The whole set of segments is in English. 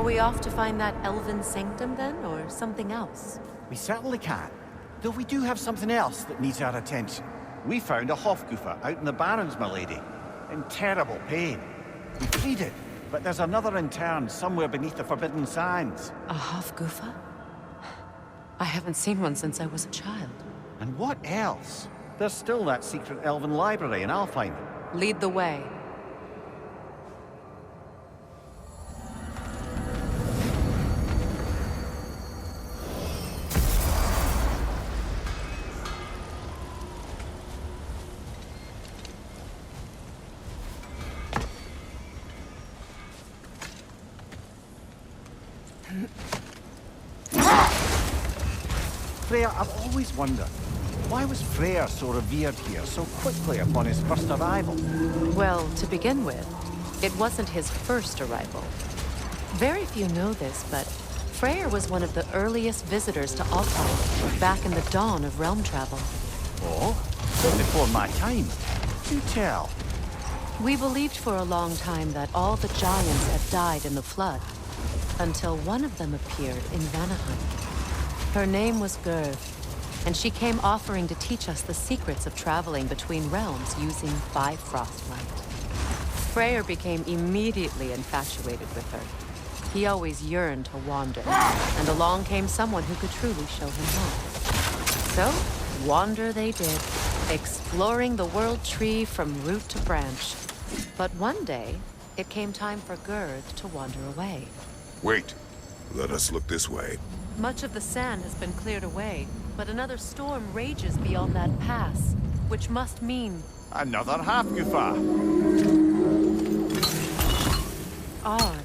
we off to find that elven sanctum then, or something else? We certainly can. Though we do have something else that needs our attention. We found a Hofgufa out in the Barrens, my lady. In terrible pain. We freed it, but there's another intern somewhere beneath the Forbidden Sands. A Hofgufa? I haven't seen one since I was a child. And what else? There's still that secret elven library in Alfheim. Lead the way. Freya, I've always wondered, why was Freyr so revered here so quickly upon his first arrival? Well, to begin with, it wasn't his first arrival. Very few know this, but Freyr was one of the earliest visitors to Alfheim, back in the dawn of realm travel. Oh? So before my time. Do tell. We believed for a long time that all the giants had died in the flood, until one of them appeared in Vanaheim. Her name was Gerd, and she came offering to teach us the secrets of traveling between realms using Bifrost light. Freyr became immediately infatuated with her. He always yearned to wander, and along came someone who could truly show him home. So, wander they did, exploring the world tree from root to branch. But one day, it came time for Gerd to wander away. Wait. Let us look this way. Much of the sand has been cleared away, but another storm rages beyond that pass, which must mean... Another Hofgufa. Odd.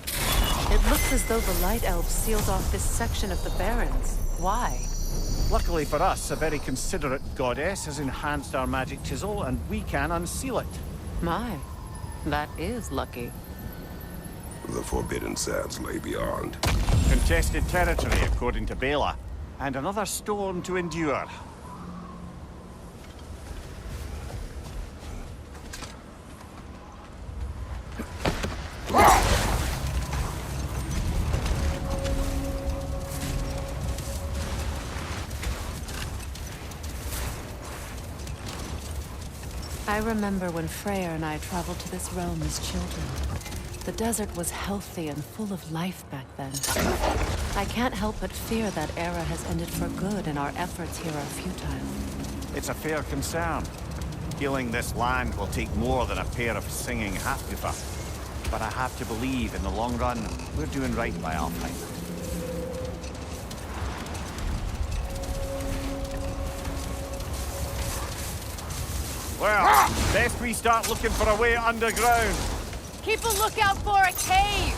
It looks as though the Light Elves sealed off this section of the Barrens. Why? Luckily for us, a very considerate goddess has enhanced our magic chisel, and we can unseal it. My, that is lucky. The Forbidden Sands lay beyond. Contested territory, according to Bela. And another storm to endure. I remember when Freya and I traveled to this realm as children. The desert was healthy and full of life back then. I can't help but fear that era has ended for good and our efforts here are futile. It's a fair concern. Healing this land will take more than a pair of singing Hofgufa. But I have to believe, in the long run, we're doing right by Alfheim. Well, best we start looking for a way underground. Keep a lookout for a cave!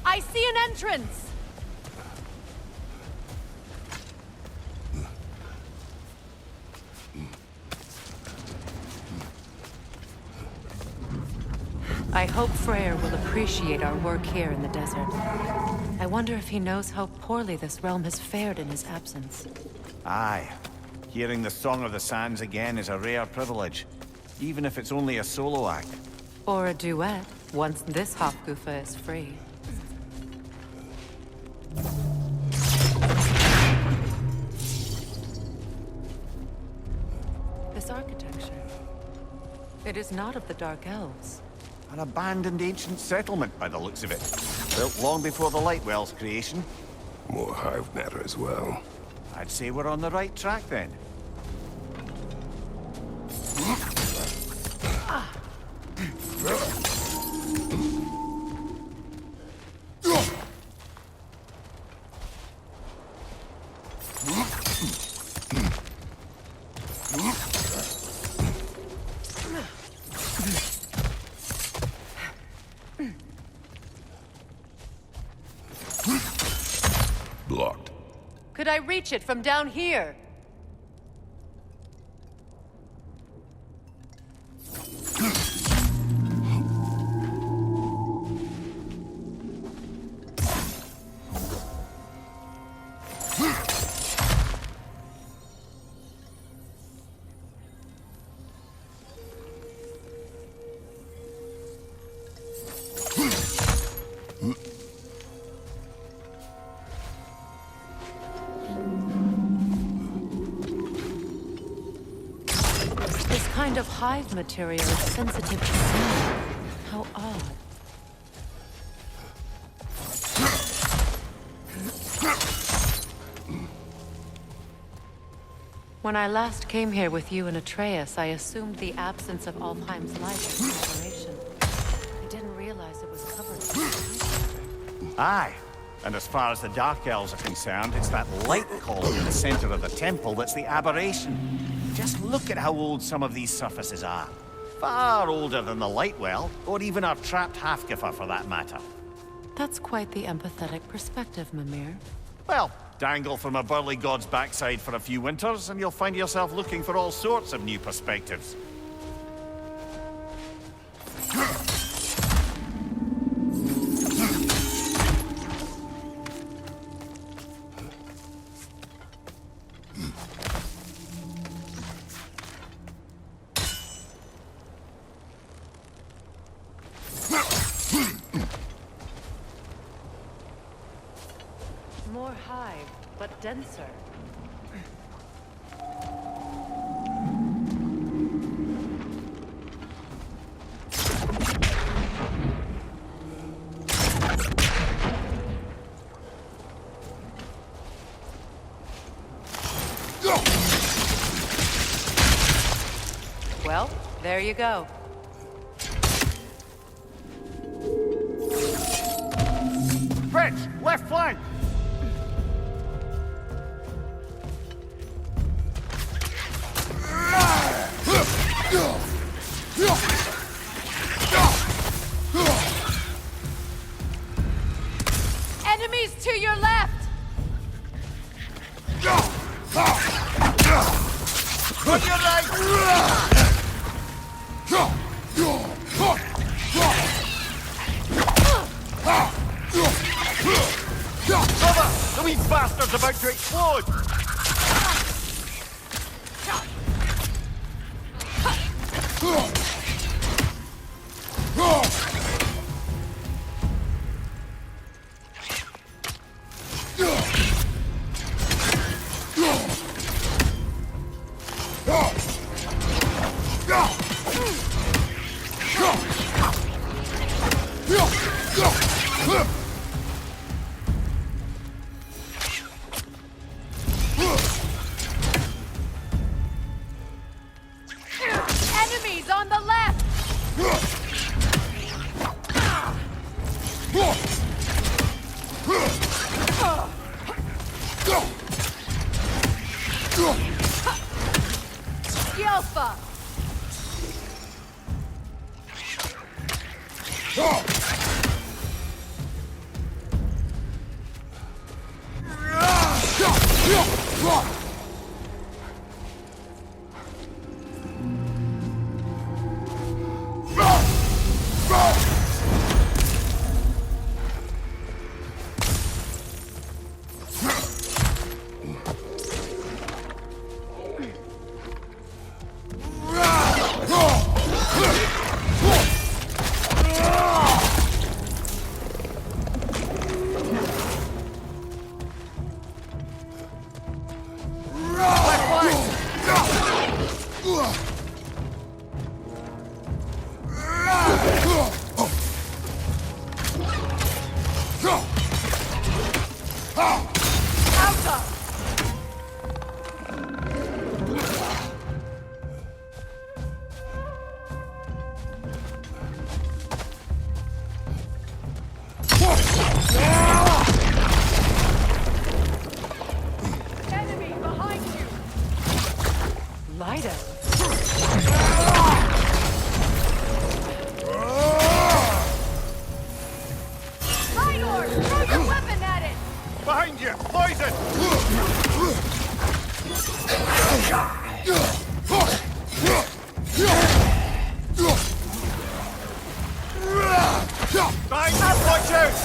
I see an entrance! I hope Freyr will appreciate our work here in the desert. I wonder if he knows how poorly this realm has fared in his absence. Aye. Hearing the Song of the Sands again is a rare privilege, even if it's only a solo act. Or a duet, once this Hofgufa is free. This architecture. It is not of the Dark Elves. An abandoned ancient settlement, by the looks of it. Built long before the Lightwell's creation. More hive matter as well. I'd say we're on the right track, then. Blocked. Could I reach it from down here? This kind of hive material is sensitive to sound. How odd. When I last came here with you and Atreus, I assumed the absence of Alfheim's light was an aberration. I didn't realize it was covered in Aye. And as far as the Dark Elves are concerned, it's that light column in the center of the temple that's the aberration. Just look at how old some of these surfaces are. Far older than the light well, or even our trapped Halfgiffer for that matter. That's quite the empathetic perspective, Mimir. Well, dangle from a burly god's backside for a few winters, and you'll find yourself looking for all sorts of new perspectives. More hive, but denser. Well, there you go. Rich, left flank! Enemies to your left! On your right! Cover! The wee bastard's about to explode! Enemies on the left! Yelfa! Enemy behind you! Light up. Throw your weapon at it! Behind you! Poison! Behind you! Watch out!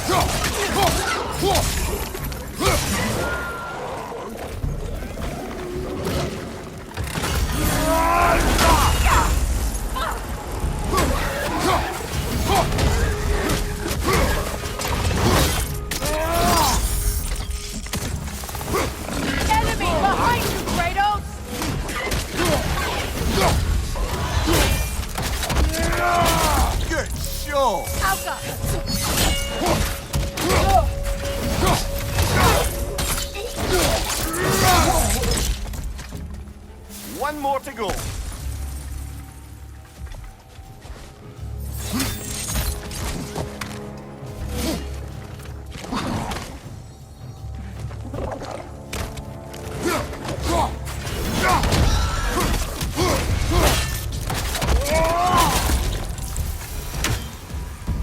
more to go.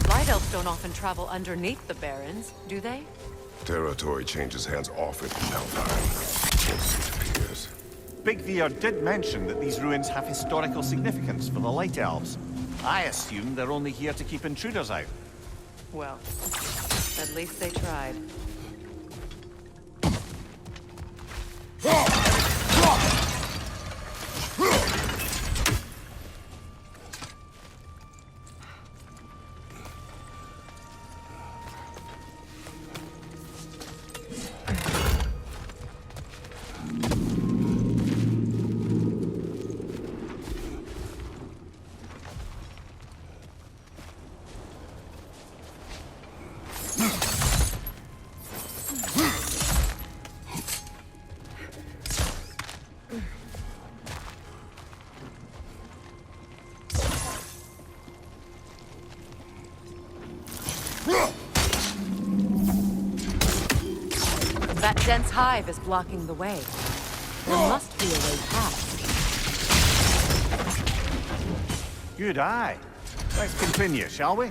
Light elves don't often travel underneath the barrens, do they? Territory changes hands often in Alpine. It appears. Big Veer did mention that these ruins have historical significance for the Light Elves. I assume they're only here to keep intruders out. Well, at least they tried. That dense hive is blocking the way. There must be a way past. Good eye. Let's continue, shall we?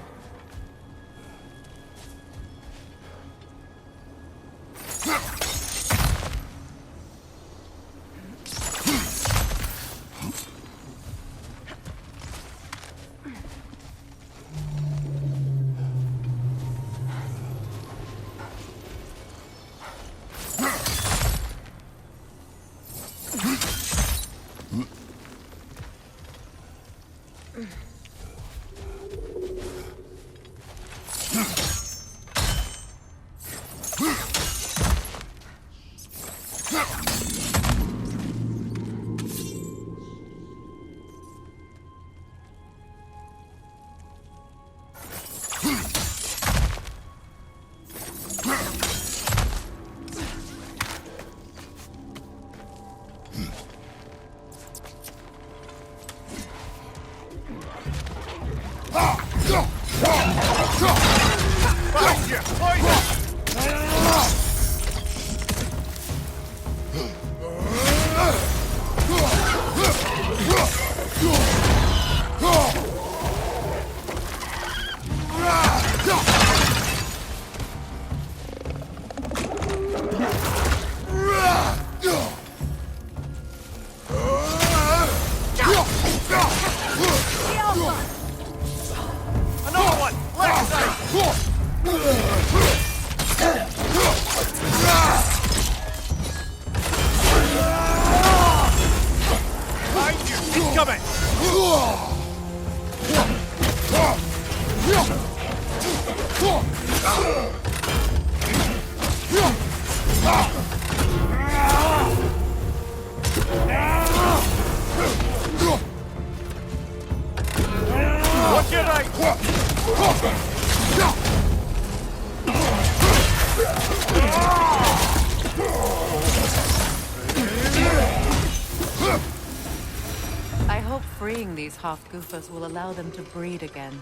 I hope freeing these Hofgufas will allow them to breed again.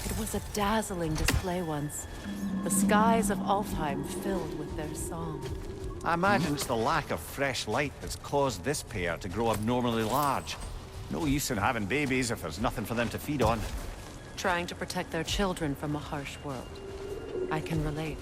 It was a dazzling display once. The skies of Alfheim filled with their song. I imagine it's the lack of fresh light that's caused this pair to grow abnormally large. No use in having babies if there's nothing for them to feed on. Trying to protect their children from a harsh world. I can relate.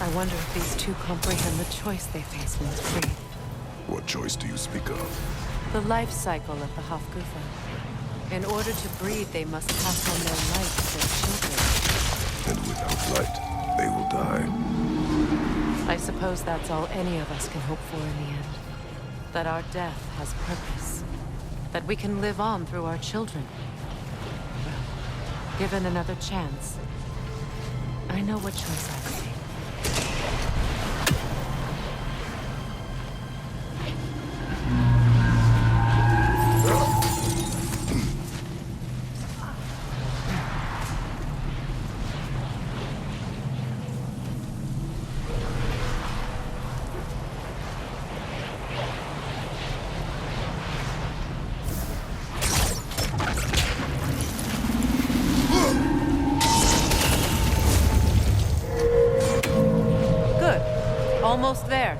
I wonder if these two comprehend the choice they face when free. What choice do you speak of? The life cycle of the Hofgufa. In order to breed, they must pass on their light to their children. And without light, they will die. I suppose that's all any of us can hope for in the end. That our death has purpose. That we can live on through our children. Well, given another chance, I know what choice I would make. Almost there.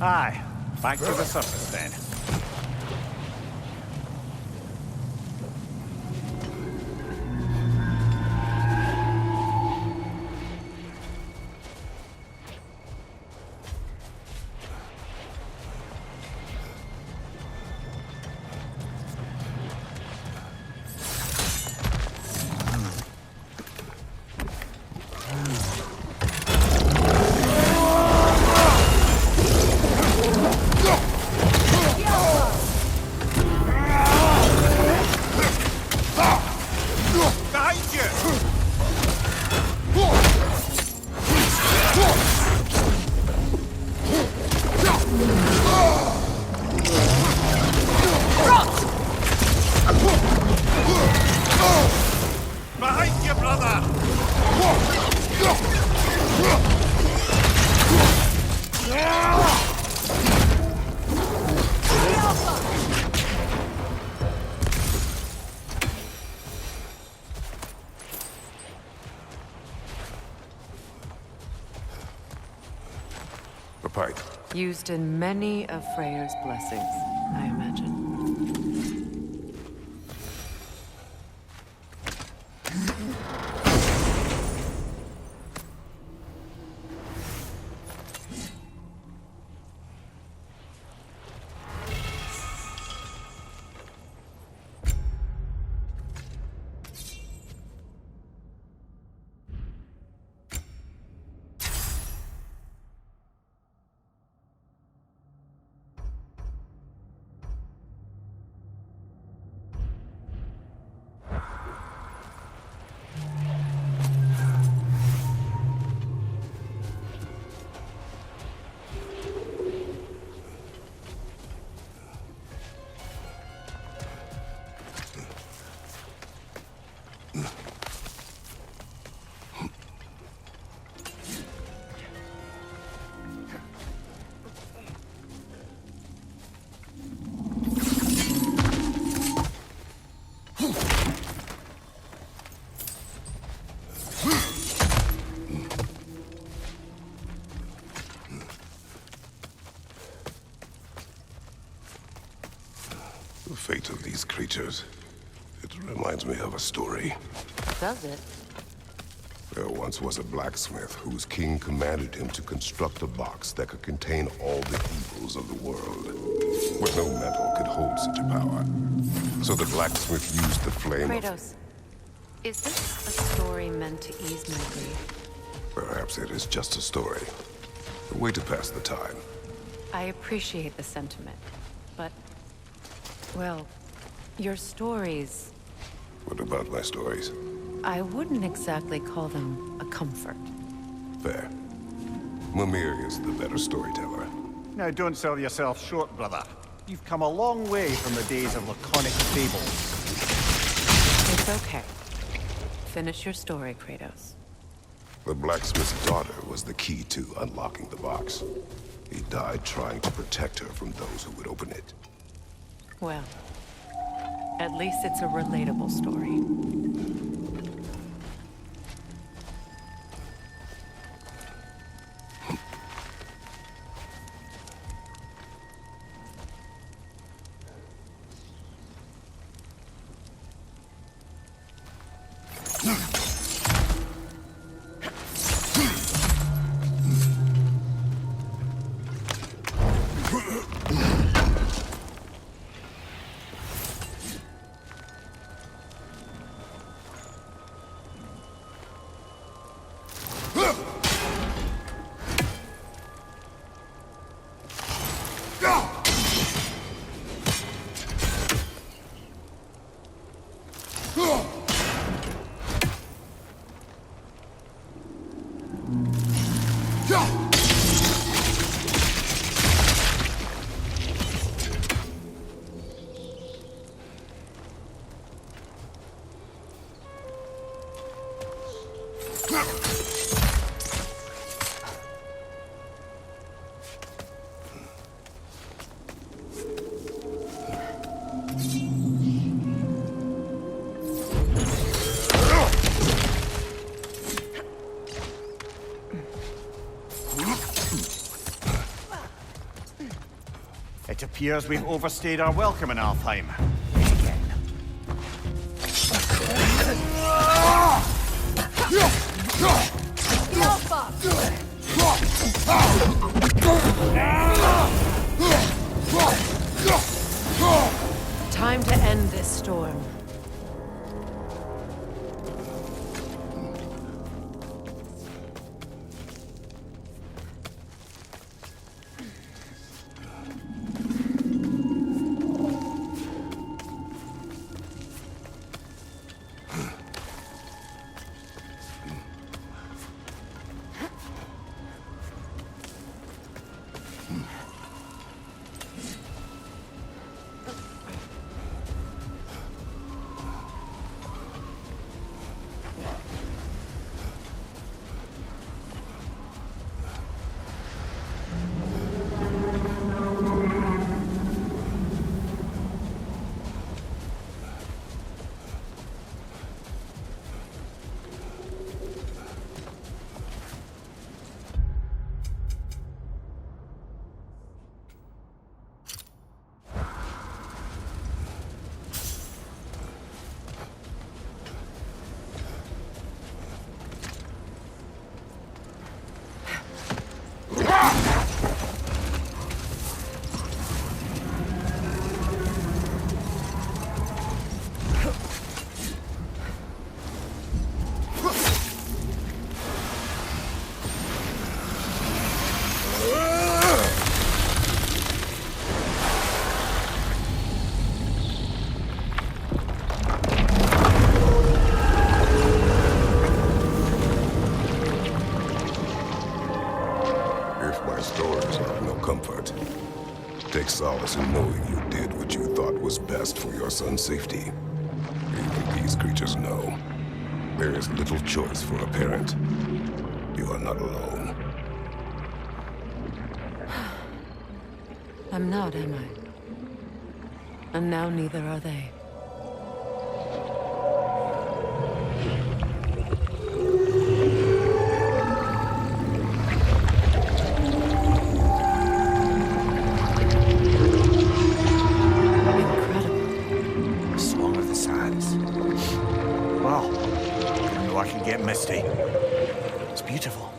Aye, back to the surface then. Behind you, brother! A pipe. Used in many of Freyr's blessings, I imagine. The fate of these creatures. It reminds me of a story. Does it? There once was a blacksmith whose king commanded him to construct a box that could contain all the evils of the world, where no metal could hold such a power. So the blacksmith used the flame Kratos, is this a story meant to ease my grief? Perhaps it is just a story. A way to pass the time. I appreciate the sentiment, but... well, your stories... What about my stories? I wouldn't exactly call them a comfort. Fair. Mimir is the better storyteller. Now don't sell yourself short, brother. You've come a long way from the days of laconic fables. It's okay. Finish your story, Kratos. The blacksmith's daughter was the key to unlocking the box. He died trying to protect her from those who would open it. Well, at least it's a relatable story. It appears we've overstayed our welcome in Alfheim. Again. Time to end this storm. Take solace in knowing you did what you thought was best for your son's safety. Even these creatures know. There is little choice for a parent. You are not alone. I'm not, am I? And now neither are they. Misty. It's beautiful.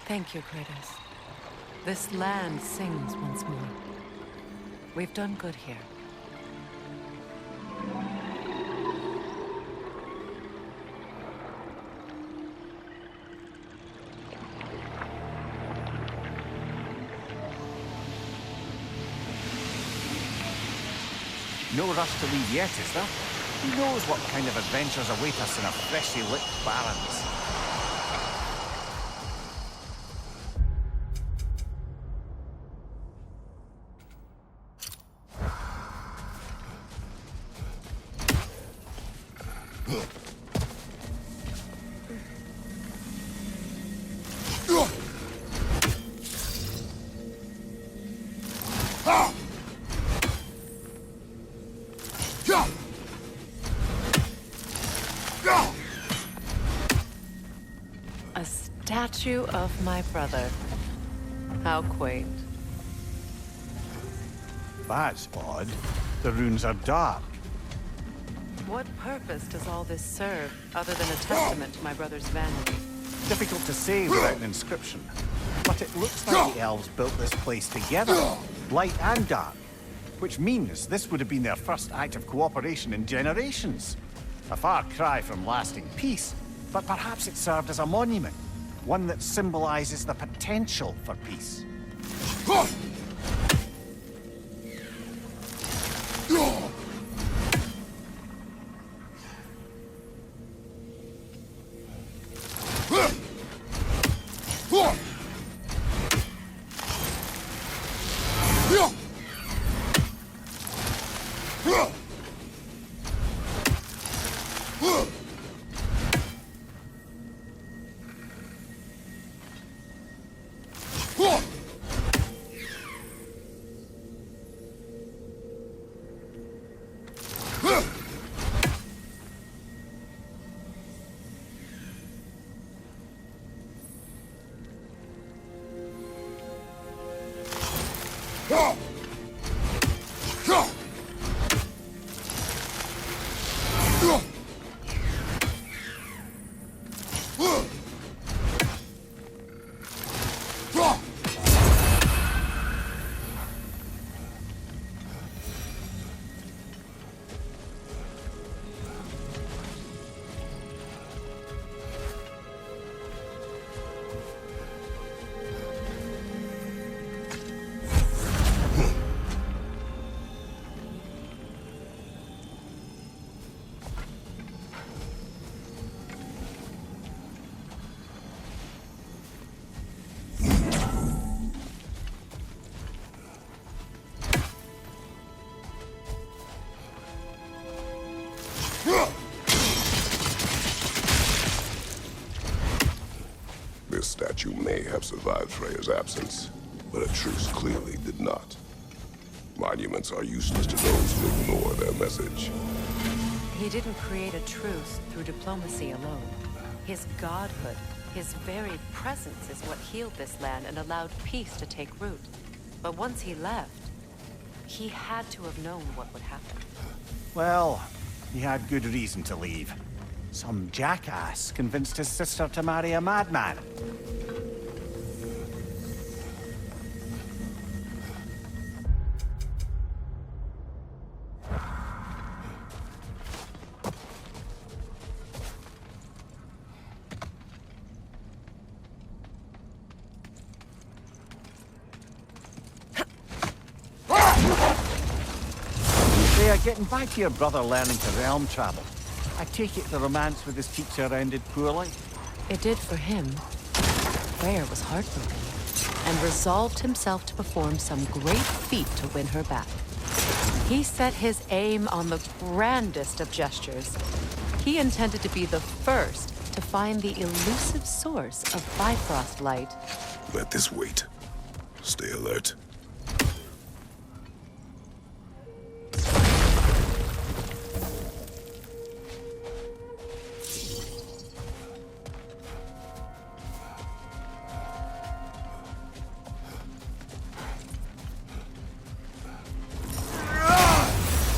Thank you, Kratos. This land sings once more. We've done good here. No rush to leave yet, is there? Who knows what kind of adventures await us in our freshly lit barrens? statue of my brother. How quaint. That's odd. The runes are dark. What purpose does all this serve, other than a testament to my brother's vanity? Difficult to say without an inscription. But it looks like the elves built this place together, light and dark. Which means this would have been their first act of cooperation in generations. A far cry from lasting peace, but perhaps it served as a monument. One that symbolizes the potential for peace. This statue may have survived Freya's absence, but a truce clearly did not. Monuments are useless to those who ignore their message. He didn't create a truce through diplomacy alone. His godhood, his very presence is what healed this land and allowed peace to take root. But once he left, he had to have known what would happen. Well, he had good reason to leave. Some jackass convinced his sister to marry a madman. Freya, getting back to your brother learning to realm travel. I take it the romance with his teacher ended poorly? It did for him. Fenrir was heartbroken and resolved himself to perform some great feat to win her back. He set his aim on the grandest of gestures. He intended to be the first to find the elusive source of Bifrost light. Let this wait. Stay alert.